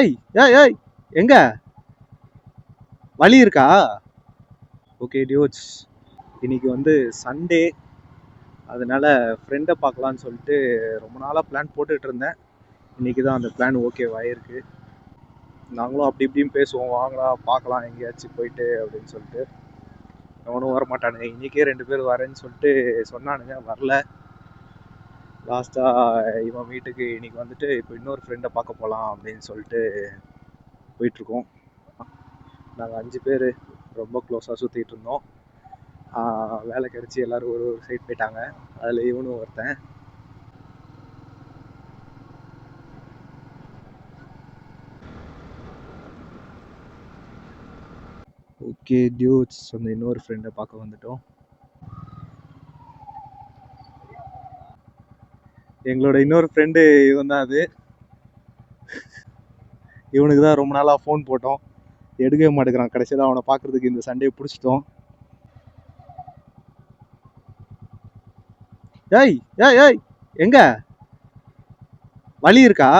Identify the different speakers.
Speaker 1: ஏய் ஏய் ஏய் எங்க வழி இருக்கா? ஓகே டியூட்ஸ், இன்னைக்கு வந்து சண்டே, அதனால ஃப்ரெண்டை பார்க்கலான்னு சொல்லிட்டு ரொம்ப நாளாக பிளான் போட்டுட்டு இருந்தேன். இன்னைக்கு தான் அந்த பிளான் ஓகே ஆயிருக்கு. நாங்களும் அப்படி இப்படியும் பேசுவோம், வாங்கடா பார்க்கலாம் எங்கேயாச்சும் போயிட்டு அப்படின்னு சொல்லிட்டு. அவனும் வரமாட்டானுங்க. இன்னைக்கே 2 பேர் வரேன்னு சொல்லிட்டு சொன்னானுங்க, வரல. லாஸ்ட்டாக இவன் வீட்டுக்கு இன்னைக்கு வந்துட்டு இப்போ இன்னொரு ஃப்ரெண்டை பார்க்க போகலாம் அப்படின்னு சொல்லிட்டு போயிட்டுருக்கோம். நாங்கள் 5 பேர் ரொம்ப க்ளோஸாக சுற்றிட்டு இருந்தோம். வேலை கிடச்சி எல்லோரும் ஒரு ஒரு சைட் போயிட்டாங்க. அதில் இவனும் ஒருத்தன். ஓகே டியூட்ஸ், அந்த இன்னொரு ஃப்ரெண்டை பார்க்க வந்துட்டோம். எங்களோட இன்னொரு ஃப்ரெண்டு இவன் தான். அது இவனுக்கு தான் ரொம்ப நாளாக ஃபோன் போட்டோம், எடுக்கவே மாட்டேங்கிறான். கடைசியில் அவனை பார்க்குறதுக்கு இந்த சண்டே பிடிச்சிட்டோம். ஏய் ஏய் ஏய் எங்க வழி இருக்கா?